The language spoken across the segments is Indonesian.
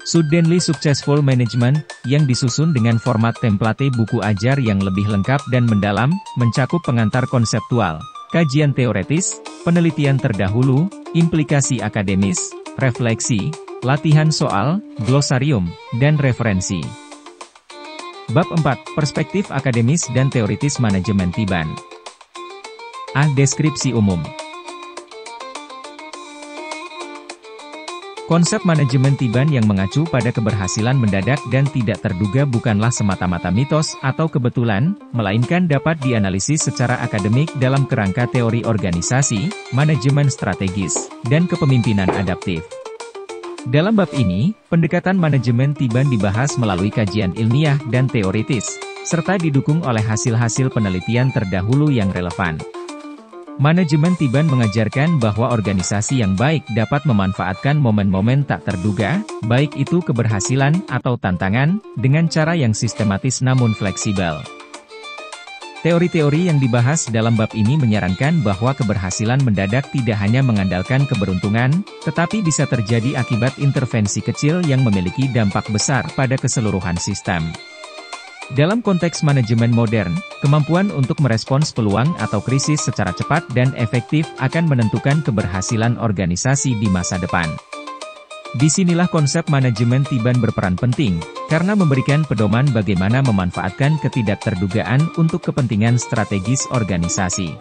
Suddenly Successful Management, yang disusun dengan format template buku ajar yang lebih lengkap dan mendalam, mencakup pengantar konseptual, kajian teoretis, penelitian terdahulu, implikasi akademis, refleksi, latihan soal, glosarium, dan referensi. Bab 4, Perspektif Akademis dan Teoritis Manajemen Tiban. A. Deskripsi umum. Konsep manajemen Tiban yang mengacu pada keberhasilan mendadak dan tidak terduga bukanlah semata-mata mitos atau kebetulan, melainkan dapat dianalisis secara akademik dalam kerangka teori organisasi, manajemen strategis, dan kepemimpinan adaptif. Dalam bab ini, pendekatan manajemen Tiban dibahas melalui kajian ilmiah dan teoritis, serta didukung oleh hasil-hasil penelitian terdahulu yang relevan. Manajemen Tiban mengajarkan bahwa organisasi yang baik dapat memanfaatkan momen-momen tak terduga, baik itu keberhasilan atau tantangan, dengan cara yang sistematis namun fleksibel. Teori-teori yang dibahas dalam bab ini menyarankan bahwa keberhasilan mendadak tidak hanya mengandalkan keberuntungan, tetapi bisa terjadi akibat intervensi kecil yang memiliki dampak besar pada keseluruhan sistem. Dalam konteks manajemen modern, kemampuan untuk merespons peluang atau krisis secara cepat dan efektif akan menentukan keberhasilan organisasi di masa depan. Disinilah konsep manajemen Tiban berperan penting, karena memberikan pedoman bagaimana memanfaatkan ketidakterdugaan untuk kepentingan strategis organisasi.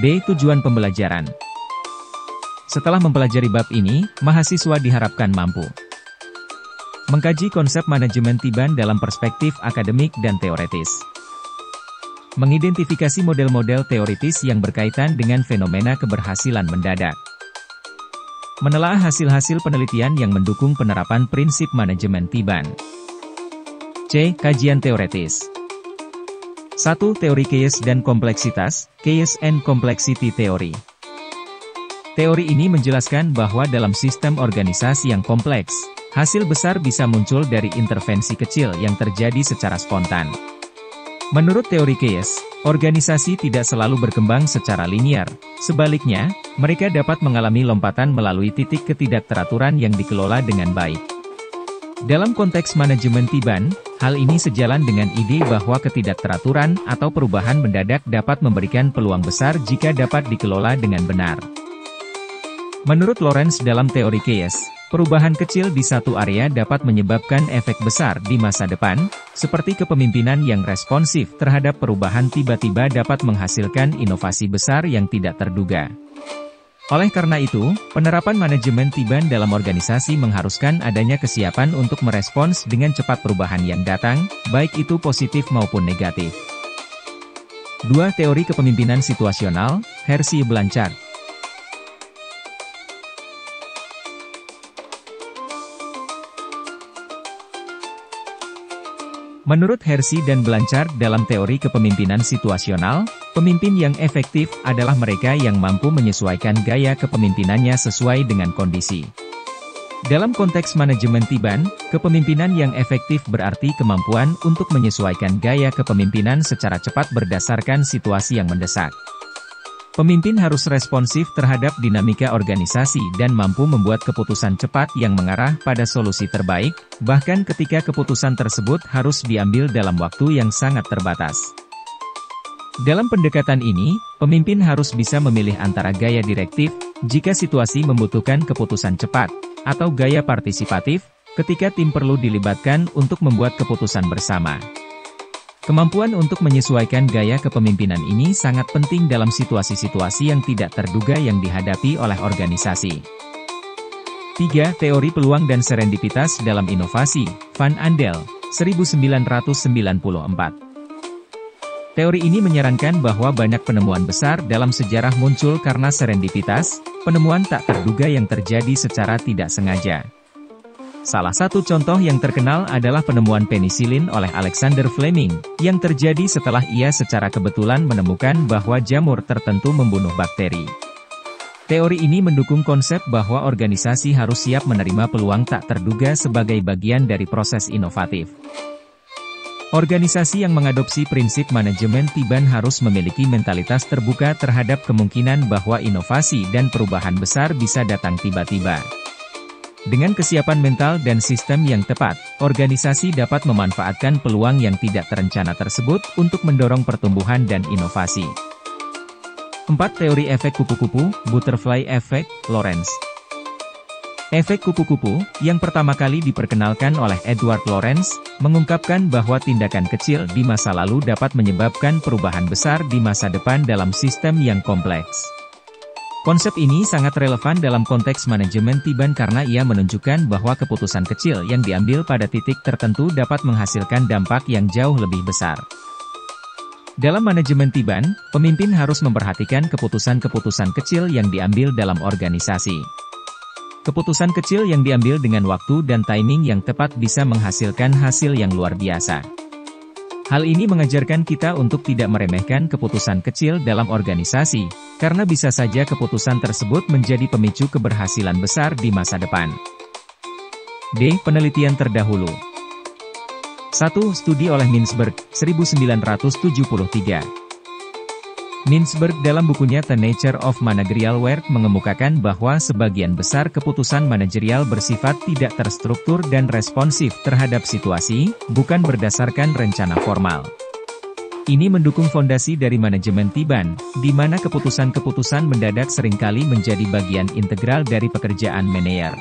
B. Tujuan pembelajaran. Setelah mempelajari bab ini, mahasiswa diharapkan mampu mengkaji konsep manajemen Tiban dalam perspektif akademik dan teoretis. Mengidentifikasi model-model teoritis yang berkaitan dengan fenomena keberhasilan mendadak. Menelaah hasil-hasil penelitian yang mendukung penerapan prinsip manajemen Tiban. C. Kajian teoritis. 1. Teori chaos dan kompleksitas, Chaos and Complexity Theory. Teori ini menjelaskan bahwa dalam sistem organisasi yang kompleks, hasil besar bisa muncul dari intervensi kecil yang terjadi secara spontan. Menurut teori chaos, organisasi tidak selalu berkembang secara linear. Sebaliknya, mereka dapat mengalami lompatan melalui titik ketidakteraturan yang dikelola dengan baik. Dalam konteks manajemen Tiban, hal ini sejalan dengan ide bahwa ketidakteraturan atau perubahan mendadak dapat memberikan peluang besar jika dapat dikelola dengan benar. Menurut Lorenz dalam teori chaos, perubahan kecil di satu area dapat menyebabkan efek besar di masa depan, seperti kepemimpinan yang responsif terhadap perubahan tiba-tiba dapat menghasilkan inovasi besar yang tidak terduga. Oleh karena itu, penerapan manajemen Tiban dalam organisasi mengharuskan adanya kesiapan untuk merespons dengan cepat perubahan yang datang, baik itu positif maupun negatif. 2. Teori kepemimpinan situasional, Hershey Blanchard. Menurut Hershey dan Blanchard dalam teori kepemimpinan situasional, pemimpin yang efektif adalah mereka yang mampu menyesuaikan gaya kepemimpinannya sesuai dengan kondisi. Dalam konteks manajemen Tiban, kepemimpinan yang efektif berarti kemampuan untuk menyesuaikan gaya kepemimpinan secara cepat berdasarkan situasi yang mendesak. Pemimpin harus responsif terhadap dinamika organisasi dan mampu membuat keputusan cepat yang mengarah pada solusi terbaik, bahkan ketika keputusan tersebut harus diambil dalam waktu yang sangat terbatas. Dalam pendekatan ini, pemimpin harus bisa memilih antara gaya direktif, jika situasi membutuhkan keputusan cepat, atau gaya partisipatif, ketika tim perlu dilibatkan untuk membuat keputusan bersama. Kemampuan untuk menyesuaikan gaya kepemimpinan ini sangat penting dalam situasi-situasi yang tidak terduga yang dihadapi oleh organisasi. 3. Teori peluang dan serendipitas dalam inovasi, Van Andel, 1994. Teori ini menyarankan bahwa banyak penemuan besar dalam sejarah muncul karena serendipitas, penemuan tak terduga yang terjadi secara tidak sengaja. Salah satu contoh yang terkenal adalah penemuan penisilin oleh Alexander Fleming, yang terjadi setelah ia secara kebetulan menemukan bahwa jamur tertentu membunuh bakteri. Teori ini mendukung konsep bahwa organisasi harus siap menerima peluang tak terduga sebagai bagian dari proses inovatif. Organisasi yang mengadopsi prinsip manajemen Tiban harus memiliki mentalitas terbuka terhadap kemungkinan bahwa inovasi dan perubahan besar bisa datang tiba-tiba. Dengan kesiapan mental dan sistem yang tepat, organisasi dapat memanfaatkan peluang yang tidak terencana tersebut untuk mendorong pertumbuhan dan inovasi. 4. Teori efek kupu-kupu, Butterfly Effect, Lorenz. Efek kupu-kupu, yang pertama kali diperkenalkan oleh Edward Lorenz, mengungkapkan bahwa tindakan kecil di masa lalu dapat menyebabkan perubahan besar di masa depan dalam sistem yang kompleks. Konsep ini sangat relevan dalam konteks manajemen Tiban karena ia menunjukkan bahwa keputusan kecil yang diambil pada titik tertentu dapat menghasilkan dampak yang jauh lebih besar. Dalam manajemen Tiban, pemimpin harus memperhatikan keputusan-keputusan kecil yang diambil dalam organisasi. Keputusan kecil yang diambil dengan waktu dan timing yang tepat bisa menghasilkan hasil yang luar biasa. Hal ini mengajarkan kita untuk tidak meremehkan keputusan kecil dalam organisasi, karena bisa saja keputusan tersebut menjadi pemicu keberhasilan besar di masa depan. D. Penelitian terdahulu. 1. Studi oleh Mintzberg, 1973. Mintzberg dalam bukunya The Nature of Managerial Work mengemukakan bahwa sebagian besar keputusan manajerial bersifat tidak terstruktur dan responsif terhadap situasi, bukan berdasarkan rencana formal. Ini mendukung fondasi dari manajemen Tiban, di mana keputusan-keputusan mendadak seringkali menjadi bagian integral dari pekerjaan manajer.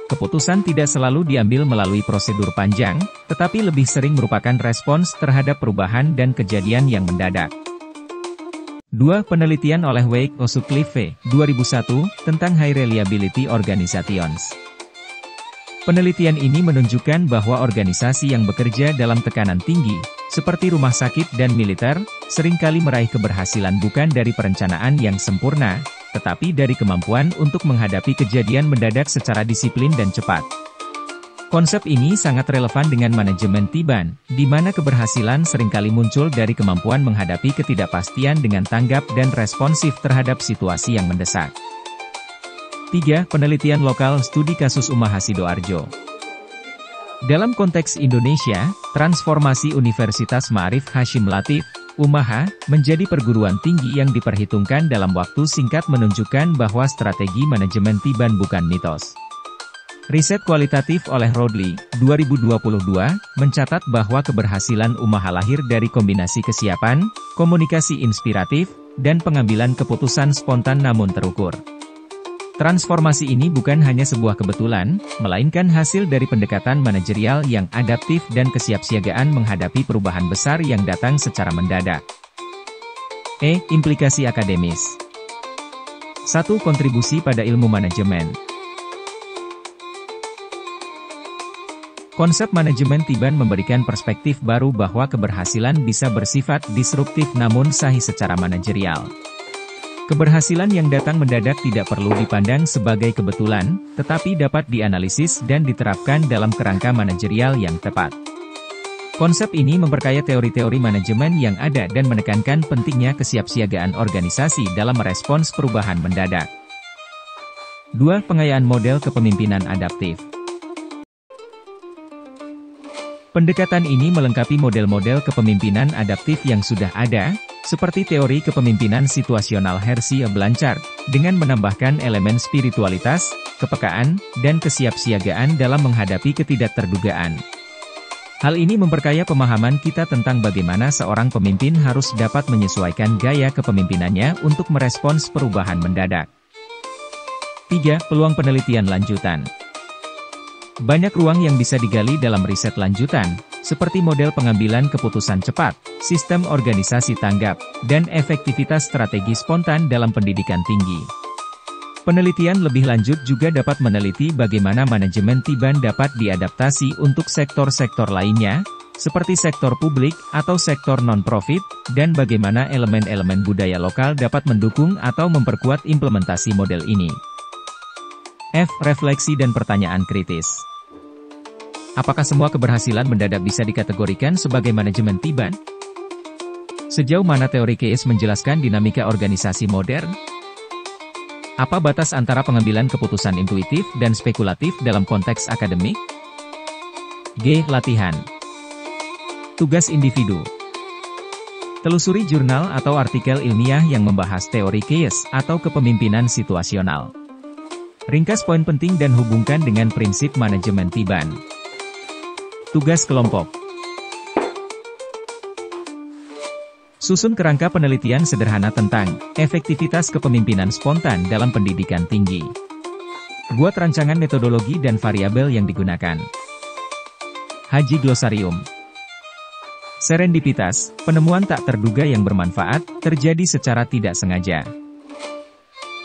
Keputusan tidak selalu diambil melalui prosedur panjang, tetapi lebih sering merupakan respons terhadap perubahan dan kejadian yang mendadak. 2. Penelitian oleh Wake Sutcliffe, 2001, tentang High Reliability Organizations. Penelitian ini menunjukkan bahwa organisasi yang bekerja dalam tekanan tinggi, seperti rumah sakit dan militer, seringkali meraih keberhasilan bukan dari perencanaan yang sempurna, tetapi dari kemampuan untuk menghadapi kejadian mendadak secara disiplin dan cepat. Konsep ini sangat relevan dengan manajemen Tiban, di mana keberhasilan seringkali muncul dari kemampuan menghadapi ketidakpastian dengan tanggap dan responsif terhadap situasi yang mendesak. 3. Penelitian lokal studi kasus Umaha Sidoarjo. Dalam konteks Indonesia, transformasi Universitas Ma'arif Hasyim Latif, Umaha, menjadi perguruan tinggi yang diperhitungkan dalam waktu singkat menunjukkan bahwa strategi manajemen Tiban bukan mitos. Riset kualitatif oleh Rodley, 2022, mencatat bahwa keberhasilan Umaha lahir dari kombinasi kesiapan, komunikasi inspiratif, dan pengambilan keputusan spontan namun terukur. Transformasi ini bukan hanya sebuah kebetulan, melainkan hasil dari pendekatan manajerial yang adaptif dan kesiapsiagaan menghadapi perubahan besar yang datang secara mendadak. E. Implikasi akademis. 1. Kontribusi pada ilmu manajemen. Konsep manajemen Tiban memberikan perspektif baru bahwa keberhasilan bisa bersifat disruptif namun sahih secara manajerial. Keberhasilan yang datang mendadak tidak perlu dipandang sebagai kebetulan, tetapi dapat dianalisis dan diterapkan dalam kerangka manajerial yang tepat. Konsep ini memperkaya teori-teori manajemen yang ada dan menekankan pentingnya kesiapsiagaan organisasi dalam merespons perubahan mendadak. 2. Pengayaan model kepemimpinan adaptif. Pendekatan ini melengkapi model-model kepemimpinan adaptif yang sudah ada, seperti teori kepemimpinan situasional Hershey Blanchard, dengan menambahkan elemen spiritualitas, kepekaan, dan kesiapsiagaan dalam menghadapi ketidakterdugaan. Hal ini memperkaya pemahaman kita tentang bagaimana seorang pemimpin harus dapat menyesuaikan gaya kepemimpinannya untuk merespons perubahan mendadak. 3. Peluang penelitian lanjutan. Banyak ruang yang bisa digali dalam riset lanjutan, seperti model pengambilan keputusan cepat, sistem organisasi tanggap, dan efektivitas strategi spontan dalam pendidikan tinggi. Penelitian lebih lanjut juga dapat meneliti bagaimana manajemen Tiban dapat diadaptasi untuk sektor-sektor lainnya, seperti sektor publik atau sektor non-profit, dan bagaimana elemen-elemen budaya lokal dapat mendukung atau memperkuat implementasi model ini. F. Refleksi dan pertanyaan kritis. Apakah semua keberhasilan mendadak bisa dikategorikan sebagai manajemen Tiban? Sejauh mana teori Keyes menjelaskan dinamika organisasi modern? Apa batas antara pengambilan keputusan intuitif dan spekulatif dalam konteks akademik? G. Latihan. Tugas individu. Telusuri jurnal atau artikel ilmiah yang membahas teori Keyes atau kepemimpinan situasional. Ringkas poin penting dan hubungkan dengan prinsip manajemen Tiban. Tugas kelompok. Susun kerangka penelitian sederhana tentang efektivitas kepemimpinan spontan dalam pendidikan tinggi. Buat rancangan metodologi dan variabel yang digunakan. Haji Glosarium. Serendipitas, penemuan tak terduga yang bermanfaat, terjadi secara tidak sengaja.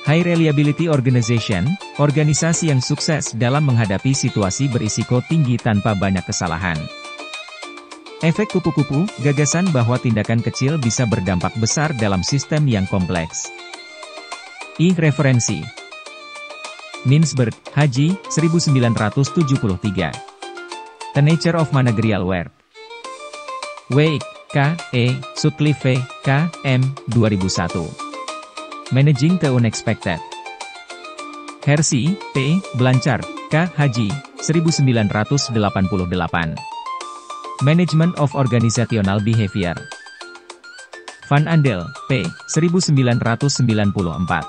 High Reliability Organization, organisasi yang sukses dalam menghadapi situasi berisiko tinggi tanpa banyak kesalahan. Efek kupu-kupu, gagasan bahwa tindakan kecil bisa berdampak besar dalam sistem yang kompleks. Referensi. Mintzberg, Haji, 1973. The Nature of Managerial Work. Weik, K. E., Sutcliffe, K. M., 2001. Managing the Unexpected. Hersey, P. Blanchard, K. Haji, 1988. Management of Organizational Behavior. Van Andel, P. 1994.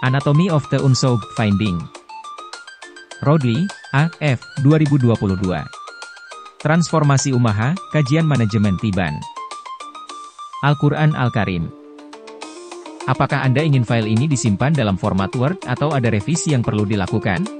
Anatomy of the Unsolved Finding. Rodley, A. F. 2022. Transformasi Umaha, Kajian Manajemen Tiban. Al-Quran Al-Karim. Apakah Anda ingin file ini disimpan dalam format Word atau ada revisi yang perlu dilakukan?